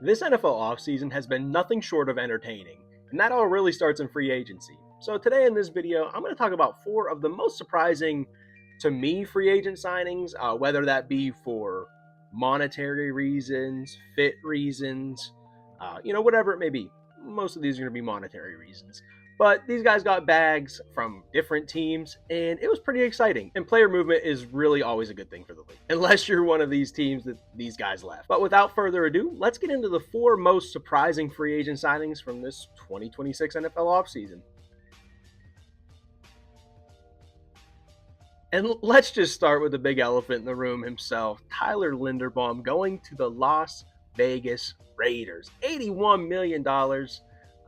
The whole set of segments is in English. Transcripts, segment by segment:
This NFL offseason has been nothing short of entertaining, and that all really starts in free agency. So today in this video, I'm going to talk about 4 of the most surprising to me free agent signings, whether that be for monetary reasons, fit reasons, whatever it may be. Most of these are going to be monetary reasons. But these guys got bags from different teams, and it was pretty exciting. And player movement is really always a good thing for the league, unless you're one of these teams that these guys left. But without further ado, let's get into the 4 most surprising free agent signings from this 2026 NFL offseason. And let's just start with the big elephant in the room himself, Tyler Linderbaum going to the Las Vegas Raiders. $81 million,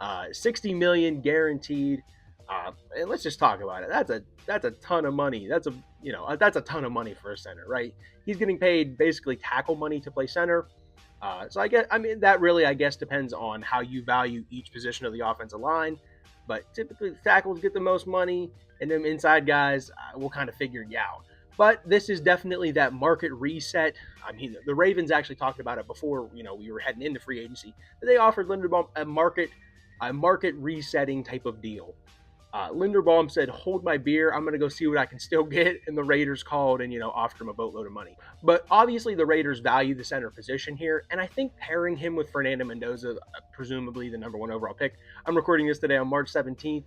$60 million guaranteed. And let's just talk about it. That's a ton of money. That's a ton of money for a center, right? He's getting paid basically tackle money to play center. So that really depends on how you value each position of the offensive line. But typically the tackles get the most money, and them inside guys will kind of figure you out. But this is definitely that market reset. I mean, the Ravens actually talked about it before, we were heading into free agency. They offered Linderbaum a market resetting type of deal. Linderbaum said, "Hold my beer. I'm going to go see what I can still get." And the Raiders called and, offered him a boatload of money. But obviously the Raiders value the center position here. And I think pairing him with Fernando Mendoza, presumably the number 1 overall pick. I'm recording this today on March 17th.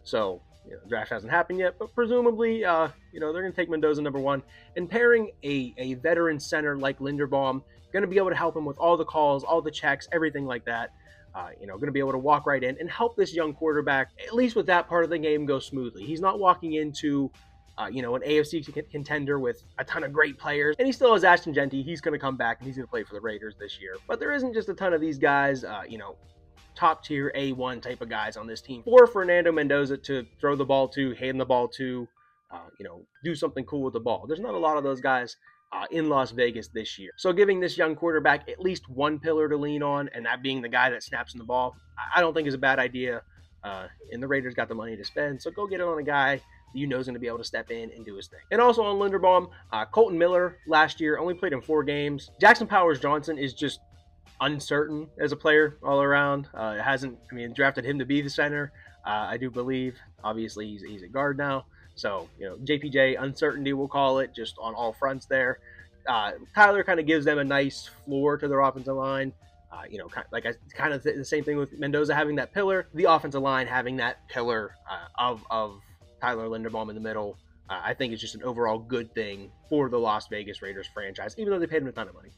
So draft hasn't happened yet, but presumably, they're going to take Mendoza number 1. And pairing a veteran center like Linderbaum, going to be able to help him with all the calls, all the checks, everything like that. Going to be able to walk right in and help this young quarterback, at least with that part of the game, go smoothly. He's not walking into, an AFC contender with a ton of great players, and he still has Ashton Genty. He's going to come back and he's going to play for the Raiders this year. But there isn't just a ton of these guys, top tier A1 type of guys on this team for Fernando Mendoza to throw the ball to, hand the ball to, do something cool with the ball. There's not a lot of those guys in Las Vegas this year. So giving this young quarterback at least one pillar to lean on, and that being the guy that snaps in the ball, I don't think is a bad idea. And the Raiders got the money to spend, so go get it on a guy is going to be able to step in and do his thing. And also on Linderbaum, Colton Miller last year only played in 4 games. Jackson Powers-Johnson is just uncertain as a player all around. Drafted him to be the center, I do believe. Obviously, he's a guard now. So, JPJ uncertainty, we'll call it, just on all fronts there. Tyler kind of gives them a nice floor to their offensive line. Kind of the same thing with Mendoza having that pillar. The offensive line having that pillar of Tyler Linderbaum in the middle, I think is just an overall good thing for the Las Vegas Raiders franchise, even though they paid him a ton of money.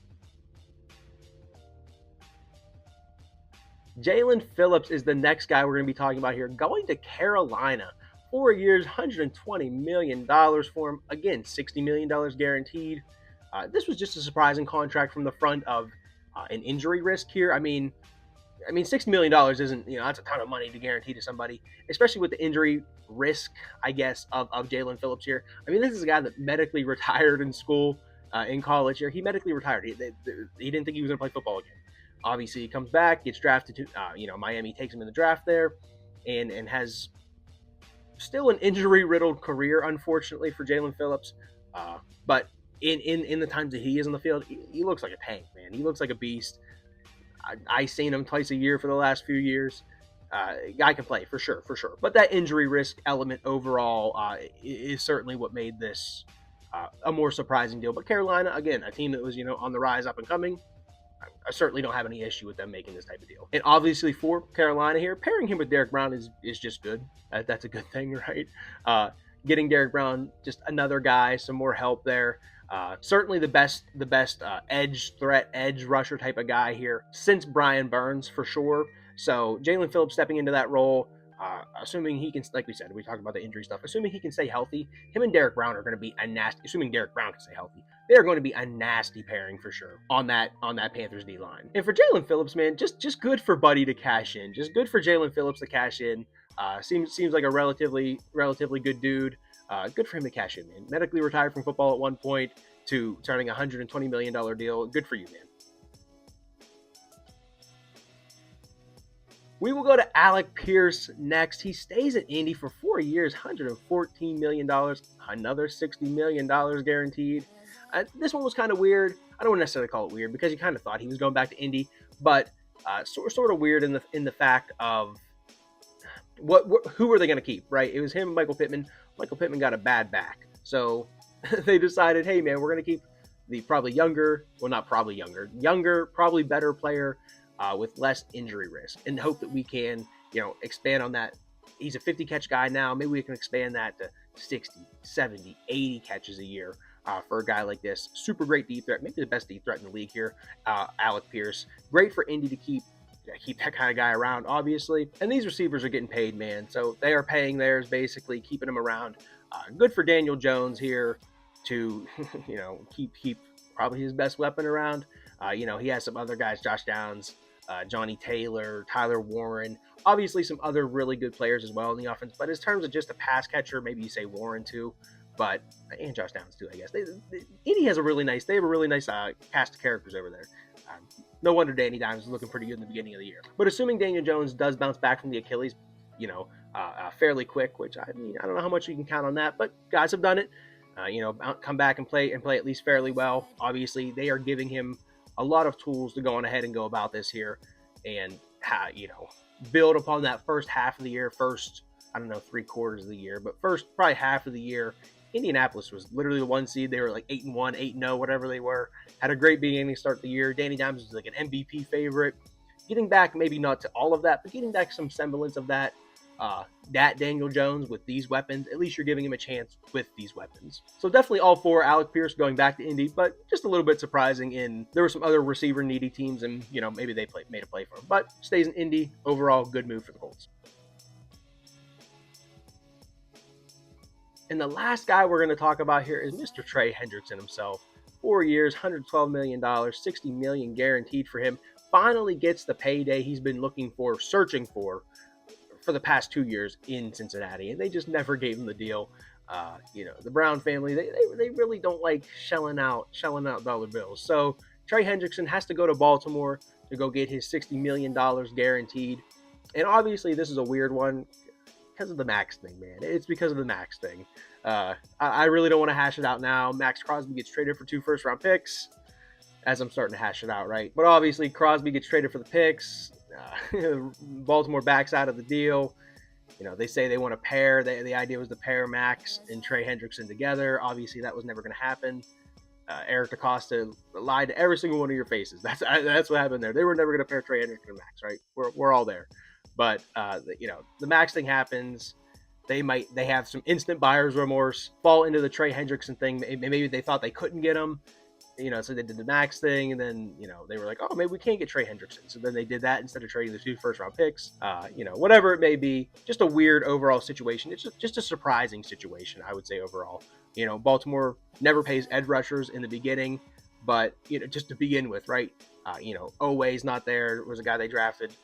Jalen Phillips is the next guy we're going to be talking about here, going to Carolina. 4 years, $120 million for him. Again, $60 million guaranteed. This was just a surprising contract from the front of an injury risk here. I mean, $60 million isn't, that's a ton of money to guarantee to somebody, especially with the injury risk, of Jalen Phillips here. This is a guy that medically retired in school, in college here. He medically retired. He didn't think he was going to play football again. Obviously, he comes back, gets drafted to, Miami takes him in the draft there, and has still an injury-riddled career, unfortunately, for Jalen Phillips. But in the times that he is on the field, he looks like a tank, man. He looks like a beast. I've seen him twice a year for the last few years. Guy can play, for sure. But that injury risk element overall is certainly what made this a more surprising deal. But Carolina, again, a team that was, on the rise, up and coming, I certainly don't have any issue with them making this type of deal. And obviously for Carolina here, pairing him with Derrick Brown is just good. That's a good thing, right? Getting Derrick Brown, just another guy, some more help there. Certainly the best edge rusher type of guy here since Brian Burns, for sure. So Jalen Phillips stepping into that role, assuming he can, like we said, we talked about the injury stuff, assuming he can stay healthy, him and Derrick Brown are going to be a nasty, assuming Derrick Brown can stay healthy, they're going to be a nasty pairing for sure on that Panthers D line. And for Jalen Phillips, man, just good for Buddy to cash in. Just good for Jalen Phillips to cash in. Seems like a relatively good dude. Good for him to cash in, man. Medically retired from football at one point to turning a $120 million deal. Good for you, man. We will go to Alec Pierce next. He stays at Indy for 4 years, $114 million, another $60 million guaranteed. This one was kind of weird. I don't necessarily call it weird because you kind of thought he was going back to Indy, but sort of weird in the fact of who are they going to keep, right? It was him, Michael Pittman. Michael Pittman got a bad back, so they decided, hey man, we're going to keep the probably younger, well not probably younger, probably better player with less injury risk, and hope that we can, expand on that. He's a 50 catch guy now. Maybe we can expand that to 60, 70, 80 catches a year for a guy like this. Super great deep threat, maybe the best deep threat in the league here. Alec Pierce, great for Indy to keep that kind of guy around, obviously. And these receivers are getting paid, man. So they are paying theirs, basically keeping them around. Good for Daniel Jones here to, keep probably his best weapon around. He has some other guys, Josh Downs, Johnny Taylor, Tyler Warren, obviously some other really good players as well in the offense. But in terms of just a pass catcher, maybe you say Warren too. But and Josh Downs too, I guess. Indy has a really nice. They have a really nice cast of characters over there. No wonder Danny Dimes was looking pretty good in the beginning of the year. But assuming Daniel Jones does bounce back from the Achilles, fairly quick, which I don't know how much you can count on that, but guys have done it. Come back and play at least fairly well. Obviously, they are giving him a lot of tools to go on ahead and go about this here, and build upon that first half of the year. First, 3/4 of the year, but first probably half of the year. Indianapolis was literally the 1 seed. They were like 8-1, 8-0, whatever they were. Had a great beginning to start the year. Danny Dimes was like an MVP favorite. Getting back, maybe not to all of that, but getting back some semblance of that. That Daniel Jones with these weapons, at least you're giving him a chance with these weapons. So definitely all for Alec Pierce going back to Indy, but just a little bit surprising in there were some other receiver needy teams, and maybe they made a play for him. But stays in Indy. Overall, good move for the Colts. And the last guy we're going to talk about here is Mr. Trey Hendrickson himself. 4 years, $112 million, $60 million guaranteed for him. Finally gets the payday he's been searching for the past 2 years in Cincinnati, and they just never gave him the deal. The Brown family, they really don't like shelling out dollar bills. So Trey Hendrickson has to go to Baltimore to go get his $60 million guaranteed. And obviously this is a weird one because of the Max thing, man. It's because of the Max thing. I really don't want to hash it out now. Max Crosby gets traded for 2 first-round picks, as I'm starting to hash it out, right? But obviously Crosby gets traded for the picks. Baltimore backs out of the deal. They say they want to pair. The idea was to pair Max and Trey Hendrickson together. Obviously, that was never going to happen. Eric DaCosta lied to every single one of your faces. That's what happened there. They were never going to pair Trey Hendrickson and Max, right? We're all there. But the Max thing happens. They have some instant buyer's remorse, fall into the Trey Hendrickson thing. Maybe they thought they couldn't get him. So they did the Max thing, and then, they were like, oh, maybe we can't get Trey Hendrickson. So then they did that instead of trading the 2 first-round picks. Whatever it may be, just a weird overall situation. It's just a surprising situation, I would say, overall. Baltimore never pays edge rushers in the beginning, but, just to begin with, right? Oweh's not there. Was a guy they drafted.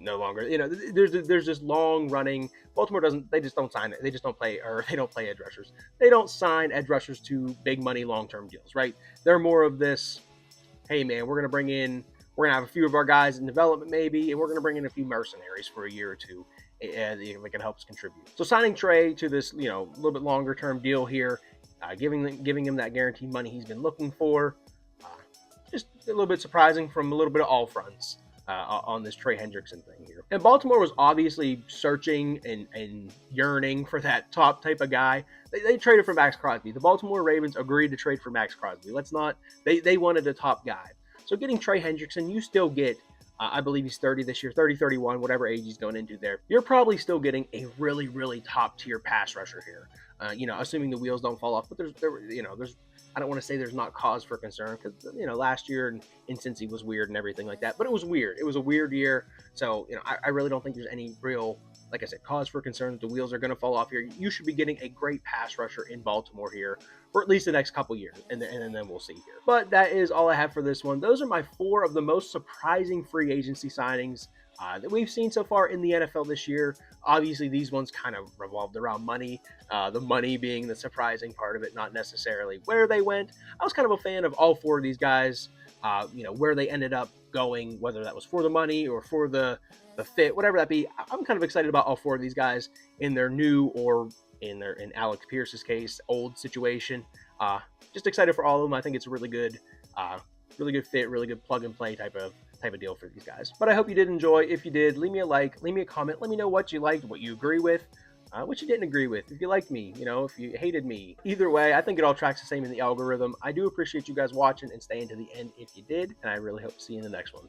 No longer, there's this long running. Baltimore they just don't sign it. They just don't play, or they don't play edge rushers. They don't sign edge rushers to big money long-term deals, right? They're more of this, hey man, we're going to have a few of our guys in development maybe, and we're going to bring in a few mercenaries for a year or two, and they can help us contribute. So signing Trey to this, little bit longer term deal here, giving him that guaranteed money he's been looking for, just a little bit surprising from a little bit of all fronts. On this Trey Hendrickson thing here. And Baltimore was obviously searching and yearning for that top type of guy. They traded for Max Crosby. The Baltimore Ravens agreed to trade for Max Crosby. They wanted a top guy. So getting Trey Hendrickson, you still get, I believe he's 30 this year, 30, 31, whatever age he's going into there. You're probably still getting a really, really top tier pass rusher here. Assuming the wheels don't fall off. But there's I don't want to say there's not cause for concern because, last year in Cincy was weird and everything like that. But it was weird. It was a weird year. So, I really don't think there's any real, like I said, cause for concern that the wheels are going to fall off here. You should be getting a great pass rusher in Baltimore here for at least the next couple years. And then we'll see here. But that is all I have for this one. Those are my 4 of the most surprising free agency signings that we've seen so far in the NFL this year. Obviously, these ones kind of revolved around money, the money being the surprising part of it, not necessarily where they went. I was kind of a fan of all 4 of these guys, where they ended up going, whether that was for the money or for the fit, whatever that be. I'm kind of excited about all 4 of these guys in their new or in Alex Pierce's case, old situation. Just excited for all of them. I think it's a really good fit, really good plug and play type of type of deal for these guys. But I hope you did enjoy. If you did, leave me a like, leave me a comment, let me know what you liked, what you agree with, what you didn't agree with, if you liked me, if you hated me. Either way, I think it all tracks the same in the algorithm. I do appreciate you guys watching and staying to the end if you did, and I really hope to see you in the next one.